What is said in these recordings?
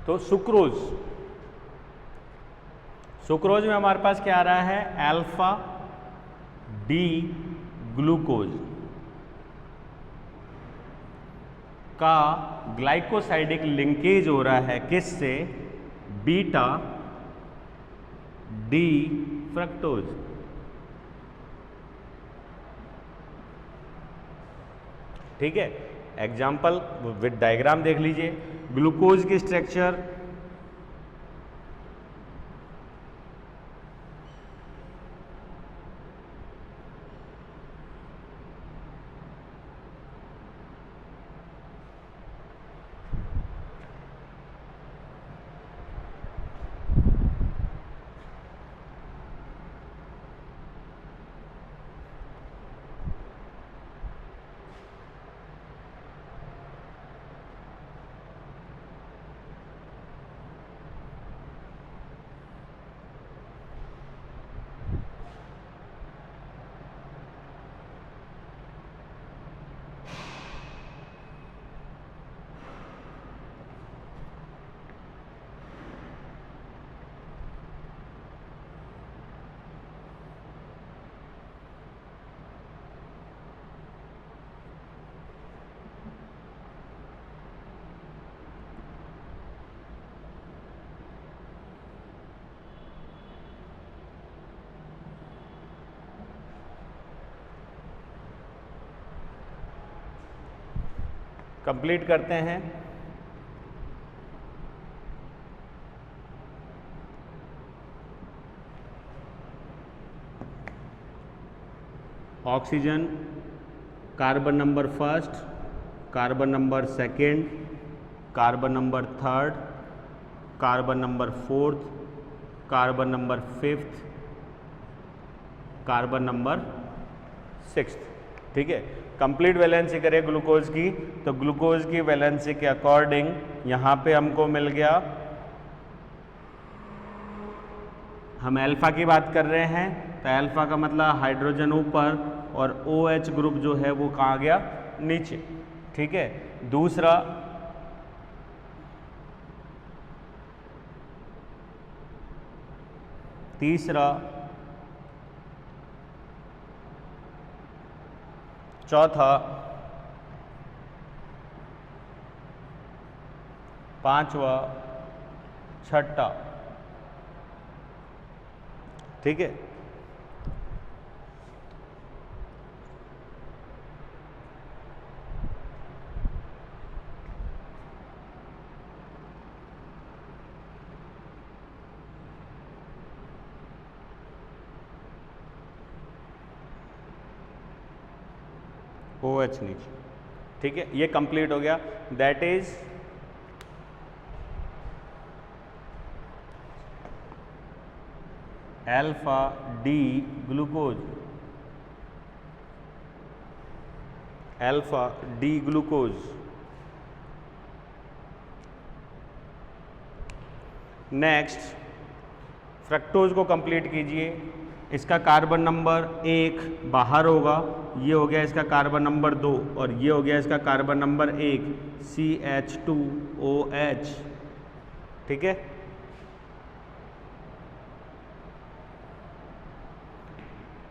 तो sucrose, sucrose में हमारे पास क्या आ रहा है, अल्फा डी ग्लूकोज का ग्लाइकोसाइडिक लिंकेज हो रहा है किससे, बीटा डी फ्रक्टोज। ठीक है, एग्जाम्पल विद डायग्राम देख लीजिए। ग्लूकोज की स्ट्रक्चर कंप्लीट करते हैं। Oxygen carbon number first, carbon number second, carbon number third, carbon number fourth, carbon number fifth, carbon number sixth. ठीक है, कंप्लीट वैलेंसी करें ग्लूकोज की, तो ग्लूकोज की वैलेंसी के अकॉर्डिंग यहां पे हमको मिल गया, हम अल्फा की बात कर रहे हैं तो अल्फा का मतलब हाइड्रोजन ऊपर और OH ग्रुप जो है वो कहाँ गया, नीचे। ठीक है, दूसरा तीसरा चौथा पांचवा छठा। ठीक है, OH नीचे। ठीक है, ये कंप्लीट हो गया। That is alpha D glucose, alpha D glucose. Next fructose को कंप्लीट कीजिए। इसका कार्बन नंबर 1 बाहर होगा, ये हो गया इसका कार्बन नंबर 2 और ये हो गया इसका कार्बन नंबर 1, CH2OH। ठीक है,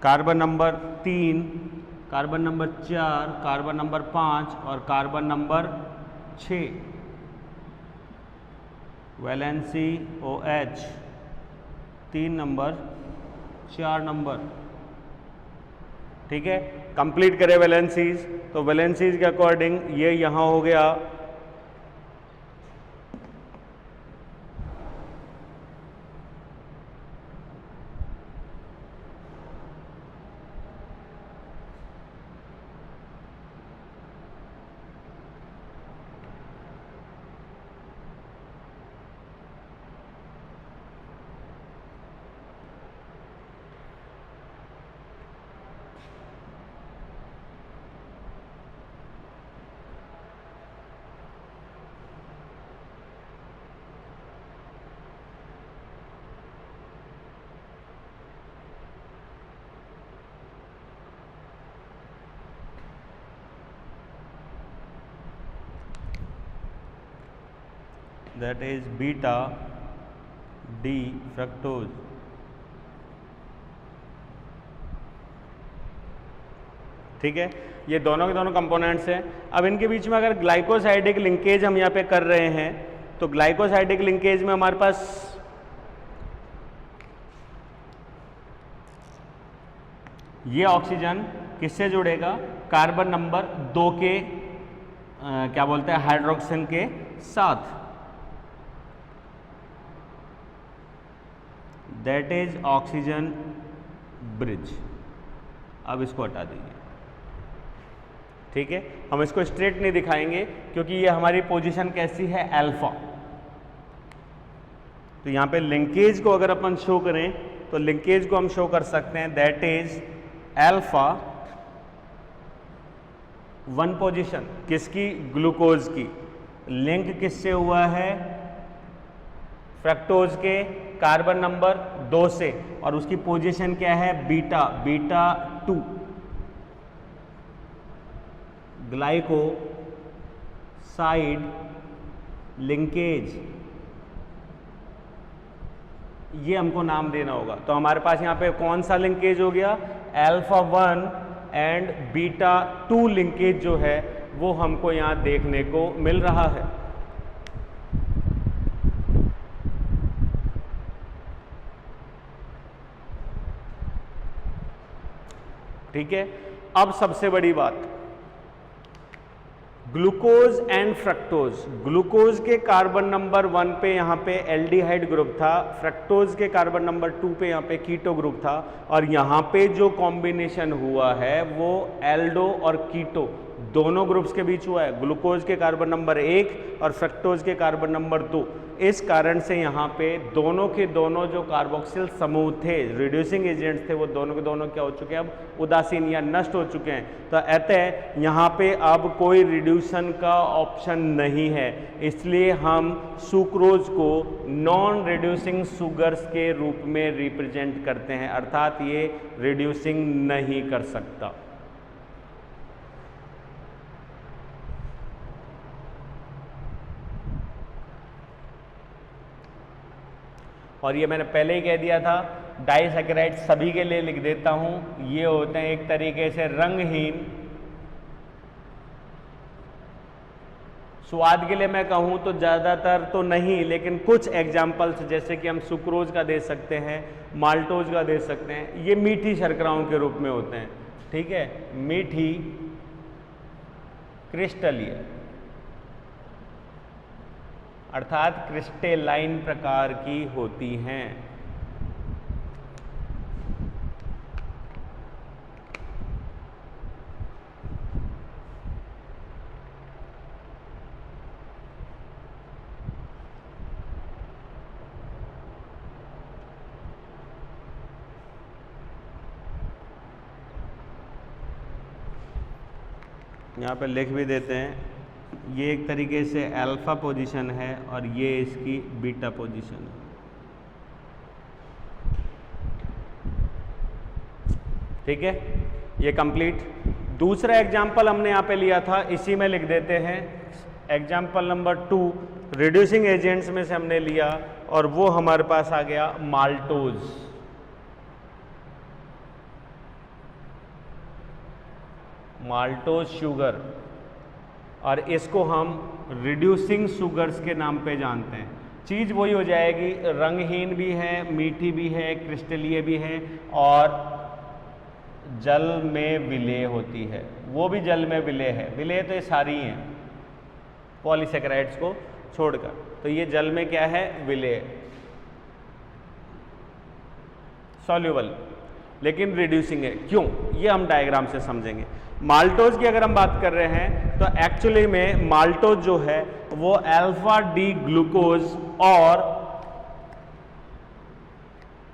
carbon number 3, carbon number 4, carbon number 5 और carbon number 6, valency OH 3 number 4 number. ठीक है, कंप्लीट करें वैलेंसीज, तो वैलेंसीज के अकॉर्डिंग ये यहां हो गया that is beta D fructose. ठीक है, ये दोनों के दोनों कंपोनेंट्स हैं। अब इनके बीच में अगर ग्लाइकोसाइडिक लिंकेज हम यहाँ पे कर रहे हैं तो ग्लाइकोसाइडिक लिंकेज में हमारे पास ये ऑक्सीजन किससे जुड़ेगा, कार्बन नंबर 2 के क्या बोलते हैं हाइड्रोक्सिन के साथ, दैट इज ऑक्सीजन ब्रिज। अब इसको हटा दीजिए। ठीक है, हम इसको स्ट्रेट नहीं दिखाएंगे क्योंकि ये हमारी पोजीशन कैसी है, अल्फा। तो यहाँ पे लिंकेज को अगर अपन शो करें तो लिंकेज को हम शो कर सकते हैं, दैट इज अल्फा 1 पोजीशन किसकी, ग्लूकोज की। लिंक किससे हुआ है, फ्रक्टोज के कार्बन नंबर 2 से, और उसकी पोजीशन क्या है, बीटा, बीटा 2। ग्लाइकोसाइड लिंकेज, ये हमको नाम देना होगा। तो हमारे पास यहाँ पे कौन सा लिंकेज हो गया, अल्फा 1 एंड बीटा 2 लिंकेज जो है वो हमको यहाँ देखने को मिल रहा है। ठीक है, अब सबसे बड़ी बात, ग्लूकोज एंड फ्रक्टोज। ग्लूकोज के कार्बन नंबर 1 पे यहाँ पे एल्डिहाइड ग्रुप था, फ्रक्टोज के कार्बन नंबर 2 पे यहाँ पे कीटो ग्रुप था, और यहाँ पे जो कॉम्बिनेशन हुआ है वो एल्डो और कीटो दोनों ग्रुप्स के बीच हुआ है, ग्लूकोज के कार्बन नंबर 1 और फ्रक्टोज के कार्बन नंबर 2। इस कारण से यहाँ पे दोनों के दोनों जो कार्बोक्सिल समूह थे, रिड्यूसिंग एजेंट्स थे, वो दोनों के दोनों क्या हो चुके हैं, अब उदासीन या नष्ट हो चुके हैं। तो अतः यहाँ पे अब कोई रिड्यूसन का ऑप्शन नहीं है, इसलिए हम सुक्रोज को नॉन रिड्यूसिंग सुगर्स के रूप में रिप्रेजेंट करते हैं, अर्थात ये रिड्यूसिंग नहीं कर सकता। और ये मैंने पहले ही कह दिया था, डाइसैकेराइड सभी के लिए लिख देता हूं, ये होते हैं एक तरीके से रंगहीन। स्वाद के लिए मैं कहूं तो ज़्यादातर तो नहीं, लेकिन कुछ एग्जाम्पल्स जैसे कि हम सुक्रोज का दे सकते हैं, माल्टोज का दे सकते हैं, ये मीठी शर्कराओं के रूप में होते हैं। ठीक है, मीठी क्रिस्टलीय अर्थात क्रिस्टेलाइन प्रकार की होती हैं। यहाँ पे लिख भी देते हैं, ये एक तरीके से अल्फा पोजीशन है और ये इसकी बीटा पोजीशन है। ठीक है, ये कंप्लीट। दूसरा एग्जाम्पल हमने यहाँ पे लिया था, इसी में लिख देते हैं, एग्जाम्पल नंबर 2 रिड्यूसिंग एजेंट्स में से हमने लिया और वो हमारे पास आ गया माल्टोज। माल्टोज शुगर, और इसको हम रिड्यूसिंग शुगर्स के नाम पे जानते हैं। चीज़ वही हो जाएगी, रंगहीन भी है, मीठी भी है, क्रिस्टलीय भी है, और जल में विलेय होती है, वो भी जल में विलेय है। विलेय तो ये सारी हैं पॉलीसेकेराइड्स को छोड़कर, तो ये जल में क्या है, विलेय, सॉल्युबल, लेकिन रिड्यूसिंग है। क्यों, ये हम डायग्राम से समझेंगे। माल्टोज की अगर हम बात कर रहे हैं तो एक्चुअली में माल्टोज जो है वो अल्फा डी ग्लूकोज और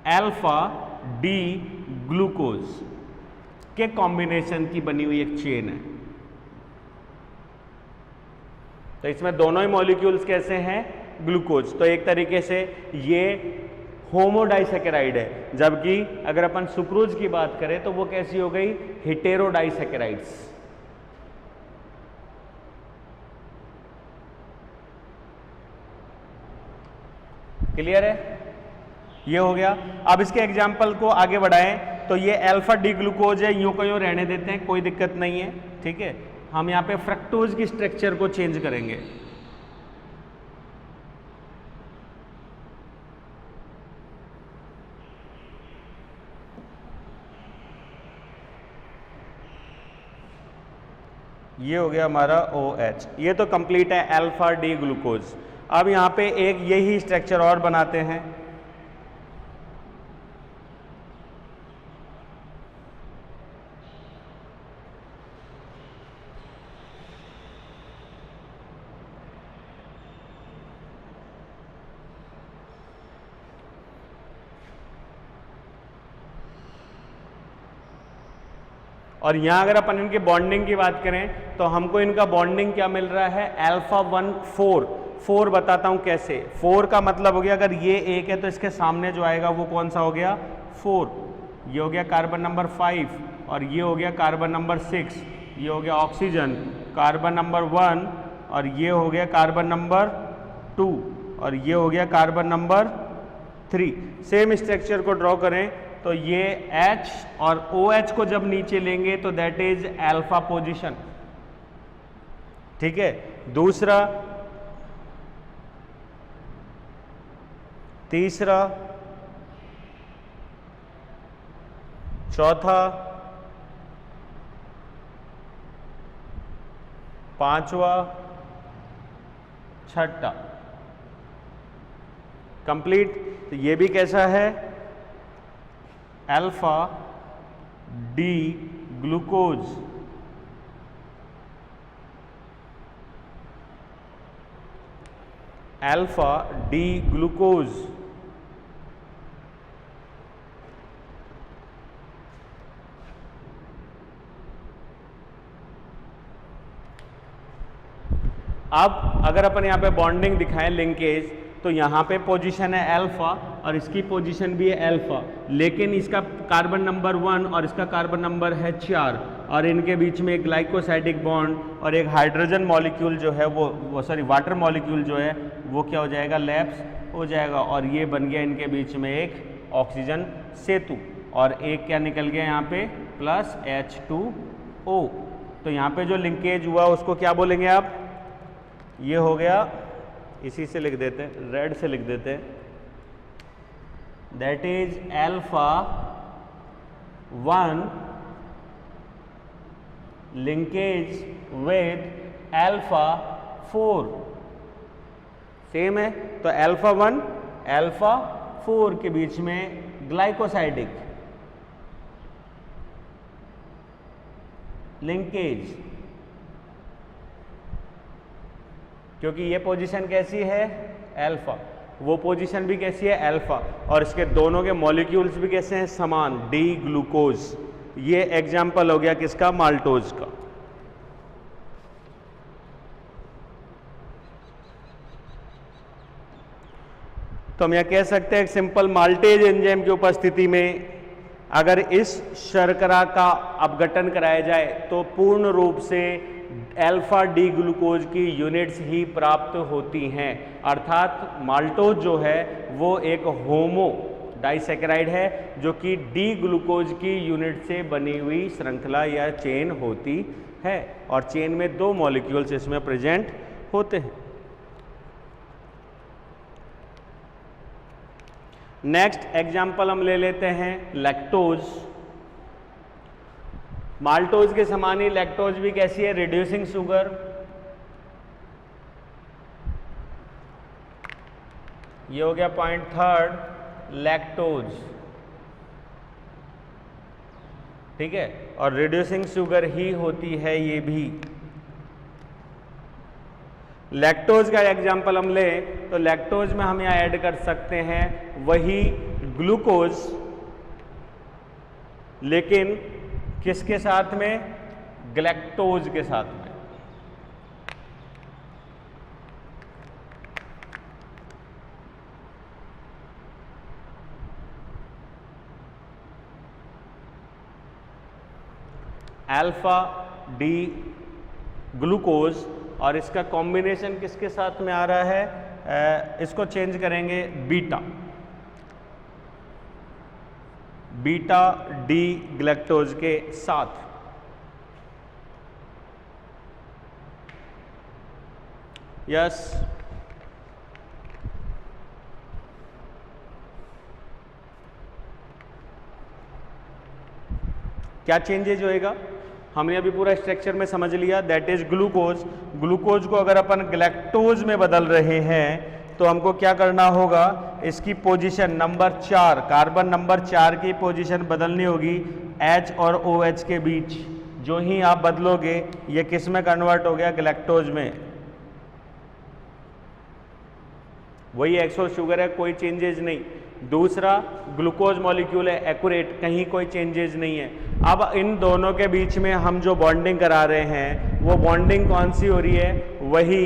अल्फा डी ग्लूकोज के कॉम्बिनेशन की बनी हुई एक चेन है। तो इसमें दोनों ही मॉलिक्यूल्स कैसे हैं, ग्लूकोज। तो एक तरीके से ये होमोडाइसैकेराइड है, जबकि अगर अपन सुक्रोज की बात करें तो वो कैसी हो गई, हेटेरोडाइसैकेराइड्स। क्लियर है? ये हो गया। अब इसके एग्जाम्पल को आगे बढ़ाएं तो ये अल्फा डी ग्लूकोज है, यूं को यूं रहने देते हैं, कोई दिक्कत नहीं है, ठीक है। हम यहाँ पे फ्रक्टोज की स्ट्रक्चर को चेंज करेंगे। ये हो गया हमारा OH। ये तो कंप्लीट है अल्फा डी ग्लूकोज। अब यहाँ पे एक यही स्ट्रक्चर और बनाते हैं। और यहाँ अगर अपन इनकी बॉन्डिंग की बात करें तो हमको इनका बॉन्डिंग क्या मिल रहा है, अल्फा 1 4 बताता हूँ कैसे। 4 का मतलब हो गया अगर ये एक है तो इसके सामने जो आएगा वो कौन सा हो गया, 4। ये हो गया कार्बन नंबर 5 और ये हो गया कार्बन नंबर 6। ये हो गया ऑक्सीजन कार्बन नंबर 1 और ये हो गया कार्बन नंबर 2 और ये हो गया कार्बन नंबर 3। सेम स्ट्रक्चर को ड्रॉ करें तो ये H और OH को जब नीचे लेंगे तो दैट इज अल्फा पोजीशन, ठीक है। दूसरा, तीसरा, चौथा, पांचवा, छठा, कंप्लीट। तो ये भी कैसा है, alpha D glucose. Alpha D glucose. अब अगर अपन यहाँ पे बॉन्डिंग दिखाएं, लिंकेज, तो यहाँ पे पोजीशन है अल्फा और इसकी पोजीशन भी है अल्फा, लेकिन इसका कार्बन नंबर 1 और इसका कार्बन नंबर है 4 और इनके बीच में एक ग्लाइकोसाइडिक बॉन्ड और एक हाइड्रोजन मॉलिक्यूल जो है वो सॉरी वाटर मॉलिक्यूल जो है वो क्या हो जाएगा, लैप्स हो जाएगा और ये बन गया इनके बीच में एक ऑक्सीजन सेतु। और एक क्या निकल गया यहाँ पे, प्लस H2O। तो यहाँ पे जो लिंकेज हुआ उसको क्या बोलेंगे आप, ये हो गया, इसी से लिख देते हैं, रेड से लिख देते हैं, that is alpha 1 linkage with alpha 4। Same है, तो अल्फा 1 अल्फा 4 के बीच में ग्लाइकोसाइडिक लिंकेज, क्योंकि ये पोजीशन कैसी है, अल्फा, वो पोजीशन भी कैसी है, अल्फा, और इसके दोनों के मॉलिक्यूल्स भी कैसे हैं, समान, डी ग्लूकोज। ये एग्जाम्पल हो गया किसका, माल्टोज का। तो हम यह कह सकते हैं एक सिंपल माल्टेज एंजाइम की उपस्थिति में अगर इस शर्करा का अपघटन कराया जाए तो पूर्ण रूप से अल्फा डी ग्लूकोज की यूनिट्स ही प्राप्त होती हैं। अर्थात माल्टोज जो है वो एक होमो डाइसैकेराइड है जो कि डी ग्लूकोज की यूनिट से बनी हुई श्रृंखला या चेन होती है और चेन में 2 मॉलिक्यूल्स इसमें प्रेजेंट होते हैं। नेक्स्ट एग्जाम्पल हम ले लेते हैं लैक्टोज। माल्टोज के समान ही लैक्टोज भी कैसी है, रिड्यूसिंग शुगर। ये हो गया पॉइंट 3 लैक्टोज, ठीक है, और रिड्यूसिंग शुगर ही होती है ये भी। लैक्टोज का एग्जाम्पल हम लें तो लैक्टोज में हम यहाँ ऐड कर सकते हैं वही ग्लूकोज, लेकिन किसके साथ में, ग्लैक्टोज के साथ में। अल्फा डी ग्लूकोज और इसका कॉम्बिनेशन किसके साथ में आ रहा है, इसको चेंज करेंगे बीटा, बीटा डी ग्लैक्टोज के साथ। यस, क्या चेंजेज होएगा? हमने अभी पूरा स्ट्रक्चर में समझ लिया, दैट इज ग्लूकोज। ग्लूकोज को अगर अपन ग्लैक्टोज में बदल रहे हैं तो हमको क्या करना होगा, इसकी पोजीशन नंबर 4, कार्बन नंबर 4 की पोजीशन बदलनी होगी H और OH के बीच। जो ही आप बदलोगे ये किस में कन्वर्ट हो गया, ग्लैक्टोज में। वही एक्सोस शुगर है, कोई चेंजेज नहीं। दूसरा ग्लूकोज मॉलिक्यूल है एक्यूरेट, कहीं कोई चेंजेज नहीं है। अब इन दोनों के बीच में हम जो बॉन्डिंग करा रहे हैं वो बॉन्डिंग कौन सी हो रही है, वही,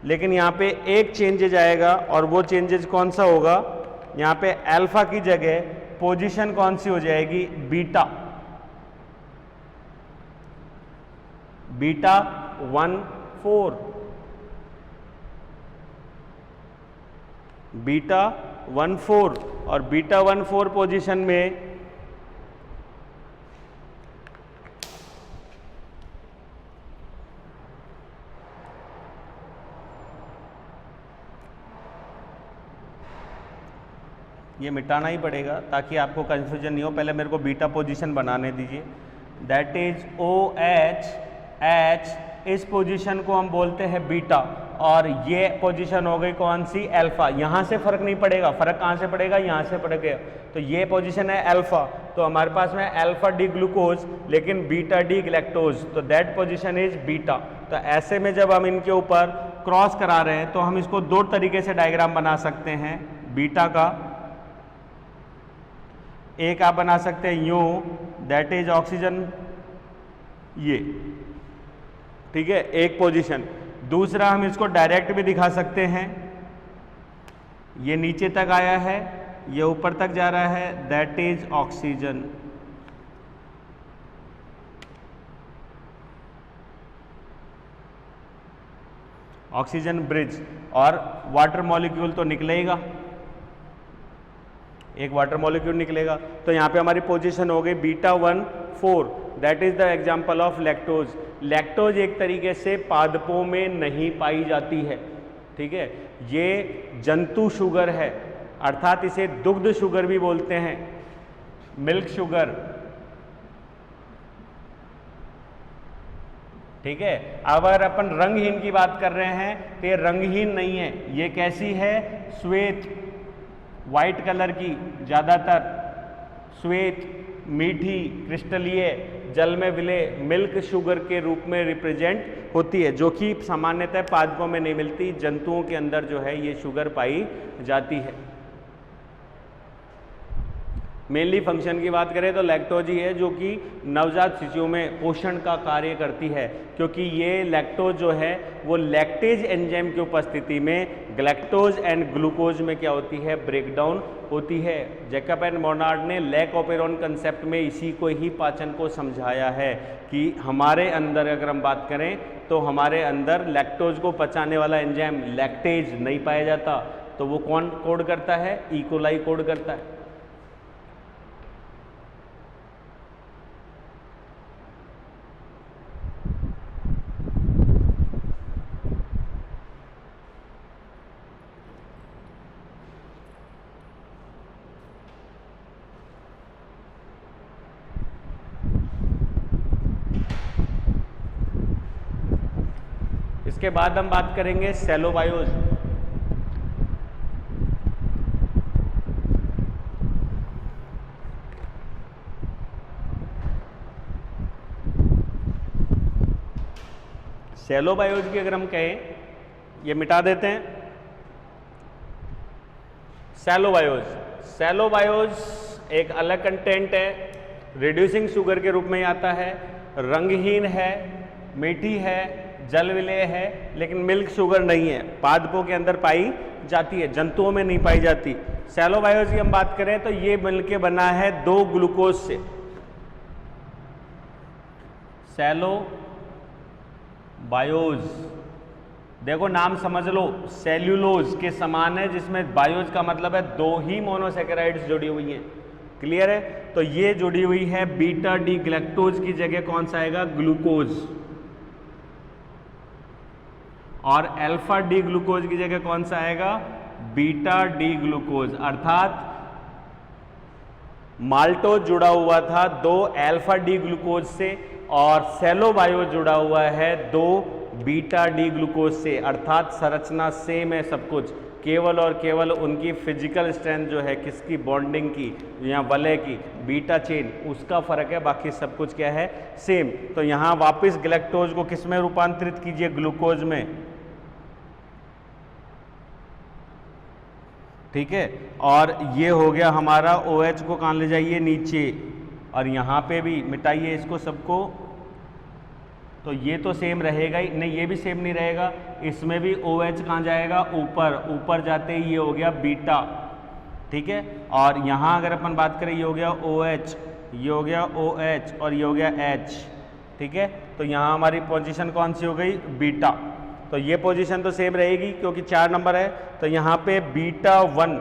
लेकिन यहाँ पे एक चेंजेज आएगा और वो चेंजेज कौन सा होगा, यहाँ पे अल्फा की जगह पोजीशन कौन सी हो जाएगी, बीटा, बीटा 1,4, बीटा 1,4 और बीटा 1,4 पोजीशन में ये मिटाना ही पड़ेगा ताकि आपको कंफ्यूजन नहीं हो। पहले मेरे को बीटा पोजीशन बनाने दीजिए, दैट इज OH, H, इस पोजीशन को हम बोलते हैं बीटा और ये पोजीशन हो गई कौन सी, अल्फा। यहाँ से फर्क नहीं पड़ेगा, फर्क कहाँ से पड़ेगा, यहाँ से पड़ेगा। तो ये पोजीशन है अल्फा, तो हमारे पास में अल्फा डी ग्लूकोज लेकिन बीटा डी ग्लैक्टोज, तो दैट पोजीशन इज बीटा। तो ऐसे में जब हम इनके ऊपर क्रॉस करा रहे हैं तो हम इसको दो तरीके से डायग्राम बना सकते हैं बीटा का। एक आप बना सकते हैं यूं, दैट इज ऑक्सीजन, ये ठीक है एक पोजीशन। दूसरा हम इसको डायरेक्ट भी दिखा सकते हैं, ये नीचे तक आया है, ये ऊपर तक जा रहा है, that is oxygen. Oxygen bridge, और वाटर मॉलिक्यूल तो निकलेगा, एक वाटर मॉलिक्यूल निकलेगा। तो यहाँ पे हमारी पोजीशन हो गई beta 1,4, that is the example of lactose. Lactose एक तरीके से पादपों में नहीं पाई जाती है, ठीक है, ये जंतु शुगर है, अर्थात इसे दुग्ध शुगर भी बोलते हैं, मिल्क शुगर, ठीक है। अगर अपन रंगहीन की बात कर रहे हैं तो ये रंगहीन नहीं है, ये कैसी है, श्वेत, वाइट कलर की, ज़्यादातर श्वेत, मीठी, क्रिस्टलीय, जल में विलय मिल्क शुगर के रूप में रिप्रेजेंट होती है, जो कि सामान्यतः पादपों में नहीं मिलती, जंतुओं के अंदर जो है ये शुगर पाई जाती है। मेनली फंक्शन की बात करें तो लैक्टोज ही है जो कि नवजात शिशुओं में पोषण का कार्य करती है, क्योंकि ये लैक्टोज जो है वो लैक्टेज एंजाइम की उपस्थिति में ग्लैक्टोज एंड ग्लूकोज में क्या होती है, ब्रेकडाउन होती है। जैकब एंड मोनार्ड ने लैक ऑपेरॉन कंसेप्ट में इसी को ही पाचन को समझाया है कि हमारे अंदर अगर हम बात करें तो हमारे अंदर लैक्टोज को पचाने वाला एंजाइम लैक्टेज नहीं पाया जाता, तो वो कौन कोड करता है, ई कोलाई कोड करता है। इसके बाद हम बात करेंगे सेलोबायोज। सेलोबायोज की अगर हम कहें, ये मिटा देते हैं, सेलोबायोज, सेलोबायोज एक अलग कंटेंट है, रिड्यूसिंग शुगर के रूप में आता है, रंगहीन है, मीठी है, जल विलेय है, लेकिन मिल्क शुगर नहीं है, पादपों के अंदर पाई जाती है, जंतुओं में नहीं पाई जाती। सेलोबायोज की हम बात करें तो ये मिलके बना है दो ग्लूकोज से, सेलोबायोज देखो नाम समझ लो, सेल्यूलोज के समान है, जिसमें बायोज का मतलब है दो ही मोनोसेकेराइड्स जुड़ी हुई हैं। क्लियर है? तो ये जुड़ी हुई है, बीटा डी ग्लैक्टोज की जगह कौन सा आएगा? ग्लूकोज। और अल्फा डी ग्लूकोज की जगह कौन सा आएगा? Beta D glucose. अर्थात माल्टोज जुड़ा हुआ था दो अल्फा डी ग्लूकोज से, और सेलोबायो जुड़ा हुआ है दो बीटा डी ग्लूकोज से। अर्थात संरचना सेम है सब कुछ, केवल और केवल उनकी फिजिकल स्ट्रेंथ जो है, किसकी? बॉन्डिंग की या वलय की, बीटा चेन, उसका फर्क है, बाकी सब कुछ क्या है? सेम। तो यहां वापस ग्लैक्टोज को किस में रूपांतरित कीजिए? ग्लूकोज में। ठीक है, और ये हो गया हमारा OH को कहाँ ले जाइए? नीचे। और यहाँ पे भी मिटाइए इसको सबको, तो ये तो सेम रहेगा ही नहीं, ये भी सेम नहीं रहेगा। इसमें भी OH कहाँ जाएगा? ऊपर। ऊपर जाते ही ये हो गया बीटा। ठीक है, और यहाँ अगर अपन बात करें, ये हो गया OH, ये हो गया OH, और ये हो गया H। ठीक है, तो यहाँ हमारी पोजीशन कौन सी हो गई? बीटा। तो ये पोजीशन तो सेम रहेगी क्योंकि 4 नंबर है, तो यहाँ पे बीटा 1।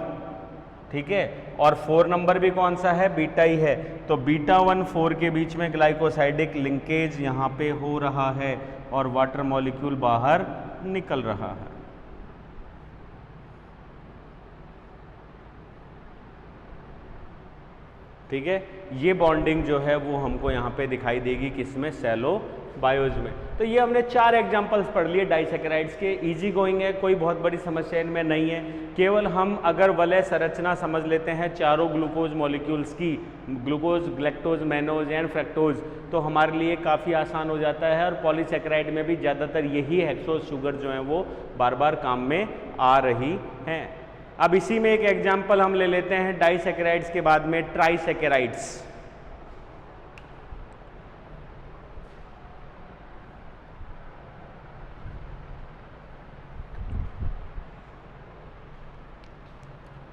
ठीक है, और 4 नंबर भी कौन सा है? बीटा ही है। तो बीटा 1 4 के बीच में ग्लाइकोसाइडिक लिंकेज यहाँ पे हो रहा है, और वाटर मॉलिक्यूल बाहर निकल रहा है। ठीक है, ये बॉन्डिंग जो है वो हमको यहाँ पे दिखाई देगी, किसमें? सेलो बायोज में। तो ये हमने 4 एग्जांपल्स पढ़ लिए डाइसैकेराइड्स के। इजी गोइंग है, कोई बहुत बड़ी समस्या इनमें नहीं है। केवल हम अगर वलय संरचना समझ लेते हैं चारों ग्लूकोज मॉलिक्यूल्स की, glucose, galactose, mannose and fructose, तो हमारे लिए काफ़ी आसान हो जाता है। और पॉलीसैकेराइड में भी ज़्यादातर यही हेक्सोज शुगर जो है वो बार बार काम में आ रही हैं। अब इसी में एक एग्जाम्पल हम ले लेते हैं डाइसैकेराइड्स के बाद में, ट्राइसैकेराइड्स।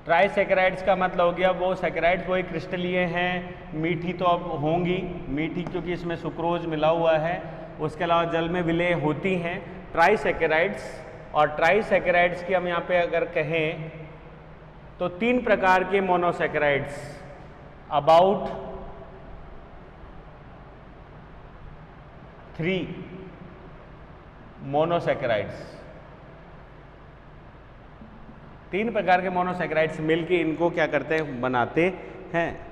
ट्राइसैकेराइड्स का मतलब हो गया वो सैकेराइड्स, वही क्रिस्टलीय हैं, मीठी तो अब होंगी, मीठी क्योंकि इसमें सुक्रोज मिला हुआ है, उसके अलावा जल में विलय होती हैं ट्राइसैकेराइड्स। और ट्राइसैकेराइड्स की हम यहाँ पे अगर कहें तो 3 प्रकार के मोनोसैकेराइड्स, अबाउट 3 मोनोसैकेराइड्स, 3 प्रकार के मोनोसैकेराइड्स मिलके इनको क्या करते हैं? बनाते हैं।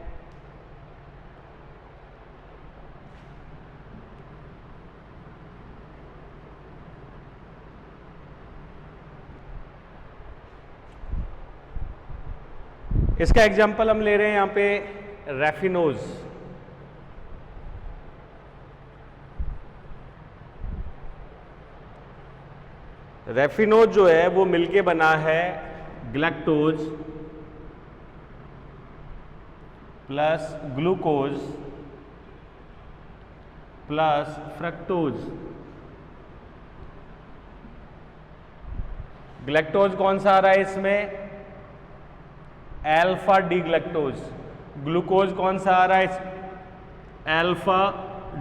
इसका एग्जाम्पल हम ले रहे हैं यहाँ पे रैफिनोज। रैफिनोज जो है वो मिलके बना है galactose plus glucose plus fructose. Galactose कौन सा आ रहा है इसमें? Alpha D galactose. ग्लूकोज कौन सा आ रहा है? Alpha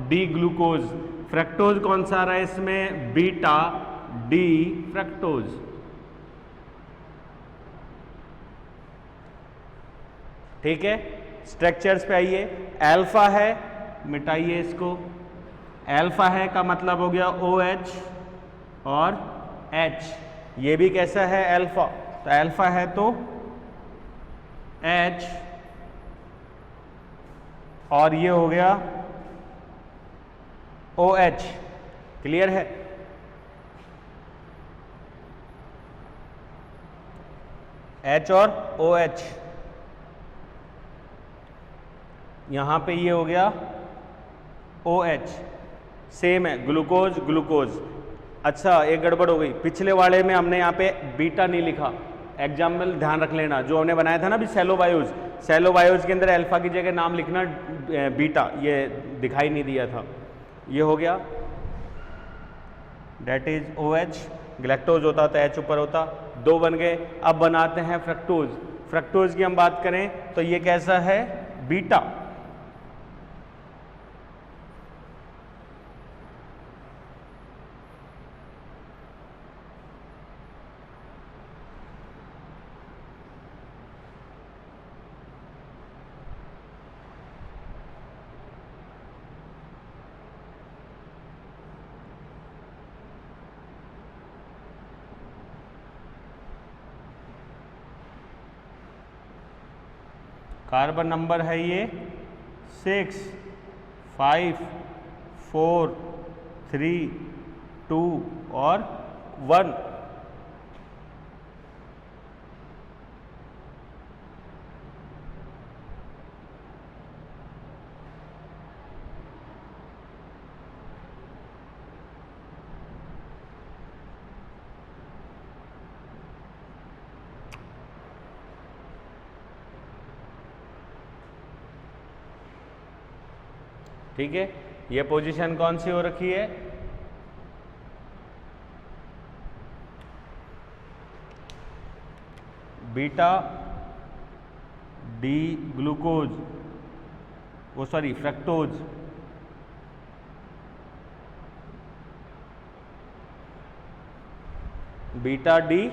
D glucose. फ्रक्टोज कौन सा आ रहा है इसमें? Beta D fructose. ठीक है, स्ट्रक्चर्स पे आइए। अल्फा है, मिटाइए इसको। अल्फा है का मतलब हो गया OH और H। ये भी कैसा है? अल्फा। तो अल्फा है तो H, और ये हो गया OH। क्लियर है? H और OH, यहां पे ये हो गया OH। सेम है, ग्लूकोज ग्लूकोज। अच्छा, एक गड़बड़ हो गई, पिछले वाले में हमने यहाँ पे बीटा नहीं लिखा। एग्जाम्पल ध्यान रख लेना, जो हमने बनाया था ना अभी सेलोबायोज, सेलोबायोज के अंदर अल्फा की जगह नाम लिखना बीटा, ये दिखाई नहीं दिया था। ये हो गया, डेट इज OH। ग्लैक्टोज होता तो H ऊपर होता, 2 बन गए। अब बनाते हैं फ्रक्टोज। फ्रक्टोज की हम बात करें तो ये कैसा है? बीटा। कार्बन नंबर है ये 6, 5, 4, 3, 2 और 1। ठीक है, ये पोजीशन कौन सी हो रखी है? बीटा डी ग्लूकोज, वो sorry fructose, beta D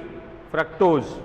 fructose.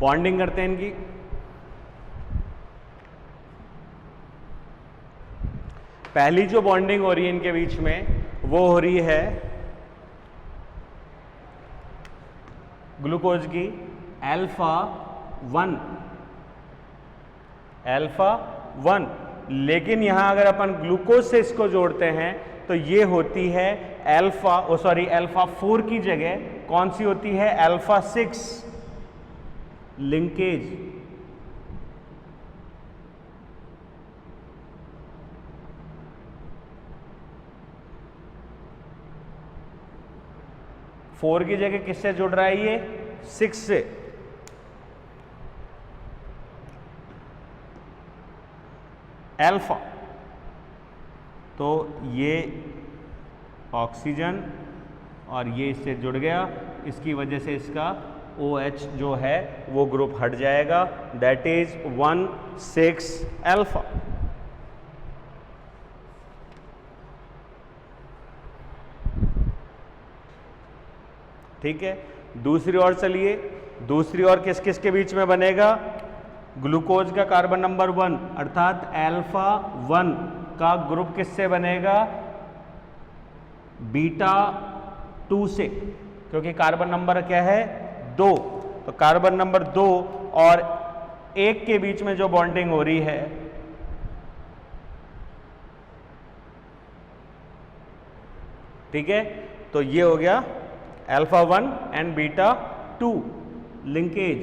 Bonding करते हैं इनकी। पहली जो बॉन्डिंग हो रही है इनके बीच में वो हो रही है ग्लूकोज की α1, α1। लेकिन यहां अगर अपन ग्लूकोज से इसको जोड़ते हैं तो ये होती है α4 की जगह कौन सी होती है? α6 लिंकेज। फोर की जगह किससे जुड़ रहा है ये? 6 से। अल्फा, तो ये ऑक्सीजन और ये इससे जुड़ गया, इसकी वजह से इसका OH जो है वो ग्रुप हट जाएगा, दैट इज 1,6 अल्फा। ठीक है, दूसरी ओर चलिए, दूसरी ओर किस किस के बीच में बनेगा? ग्लूकोज का कार्बन नंबर 1 अर्थात α1 का ग्रुप किससे बनेगा? बीटा 2 से, क्योंकि कार्बन नंबर क्या है? 2। तो कार्बन नंबर 2 और 1 के बीच में जो बॉन्डिंग हो रही है ठीक है, तो ये हो गया α1 एंड बीटा 2 लिंकेज।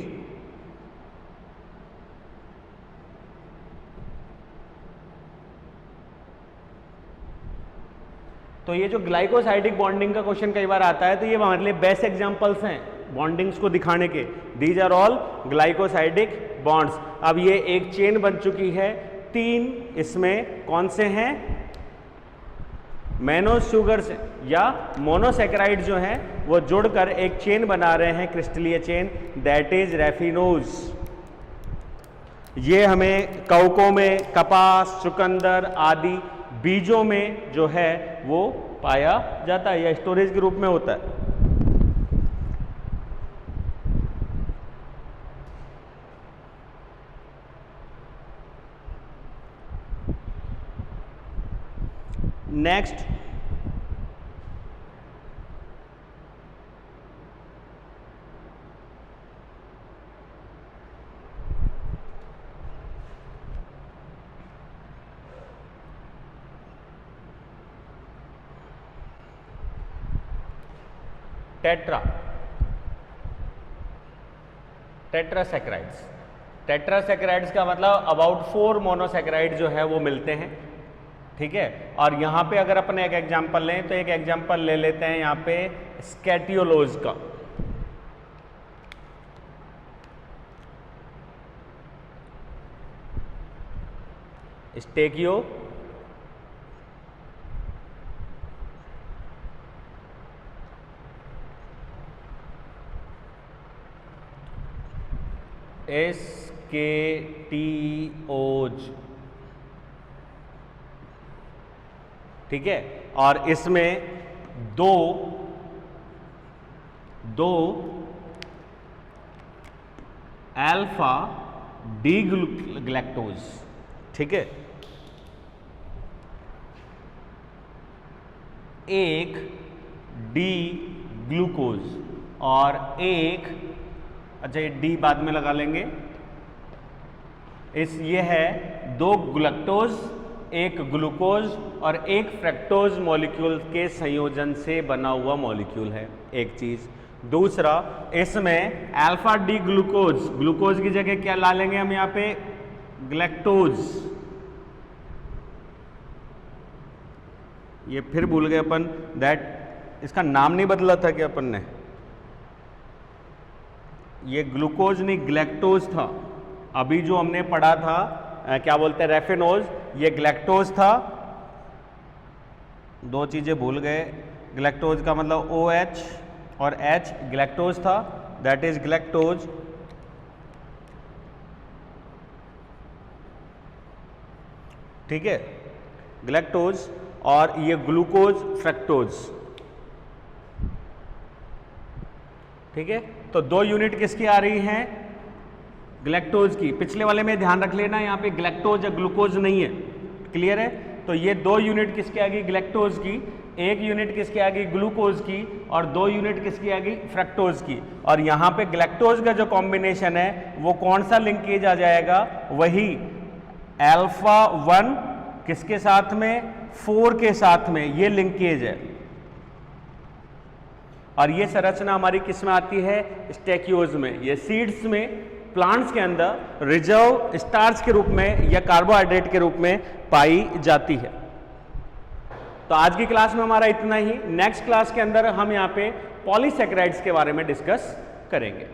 तो ये जो ग्लाइकोसाइडिक बॉन्डिंग का क्वेश्चन कई बार आता है, तो ये हमारे लिए बेस्ट एग्जांपल्स हैं बॉन्डिंग्स को दिखाने के। These are all glycosidic bonds. अब ये एक चेन बन चुकी है, 3 इसमें कौन से हैं? मैनो शुगर्स या मोनोसैकेराइड जो हैं वो जुड़कर एक चेन बना रहे हैं, क्रिस्टलीय चेन, दैट इज रैफिनोज। ये हमें कवकों में, कपास, चुकंदर आदि बीजों में जो है वो पाया जाता है या स्टोरेज के रूप में होता है। नेक्स्ट, टेट्रासैकेराइड्स का मतलब अबाउट 4 मोनोसैकेराइड जो है वो मिलते हैं। ठीक है। और यहाँ पे अगर अपन एक एग्जांपल लें तो एक एग्जांपल ले लेते हैं यहाँ पे स्कैटियोलोज का। स्टेकियो SKTOs, ठीक है। और इसमें दो अल्फा डी ग्लैक्टोज, ठीक है, एक डी ग्लूकोज और एक, अच्छा ये डी बाद में लगा लेंगे, ये है दो ग्लूकोज, एक ग्लूकोज और एक फ्रक्टोज मॉलिक्यूल के संयोजन से बना हुआ मॉलिक्यूल है, एक चीज। दूसरा, इसमें अल्फा डी ग्लूकोज, ग्लूकोज की जगह क्या ला लेंगे हम यहाँ पे, ग्लैक्टोज। ये फिर भूल गए अपन, दैट इसका नाम नहीं बदला था कि अपन ने, ये ग्लूकोज नहीं ग्लैक्टोज था। अभी जो हमने पढ़ा था क्या बोलते हैं रेफिनोज, ये ग्लैक्टोज था। दो चीजें भूल गए, ग्लैक्टोज का मतलब OH और H, ग्लैक्टोज था, दैट इज ग्लैक्टोज। ठीक है, ग्लैक्टोज, और ये ग्लूकोज फ्रक्टोज, ठीक है। तो दो यूनिट किसकी आ रही हैं, ग्लैक्टोज की। पिछले वाले में ध्यान रख लेना, यहाँ पे ग्लैक्टोज या ग्लूकोज नहीं है, क्लियर है। तो ये दो यूनिट किसकी आ गई, ग्लैक्टोज की, एक यूनिट किसकी आ गई, ग्लूकोज की, और दो यूनिट किसकी आ गई, फ्रक्टोज की। और यहाँ पे ग्लैक्टोज का जो कॉम्बिनेशन है वो कौन सा लिंकेज आ जाएगा, वही अल्फा 1 किसके साथ में, 4 के साथ में, ये लिंकेज है। और ये संरचना हमारी किस में आती है, स्टेकियोज में। ये सीड्स में, प्लांट्स के अंदर रिजर्व स्टार्च के रूप में या कार्बोहाइड्रेट के रूप में पाई जाती है। तो आज की क्लास में हमारा इतना ही। नेक्स्ट क्लास के अंदर हम यहाँ पे पॉलीसैकेराइड्स के बारे में डिस्कस करेंगे।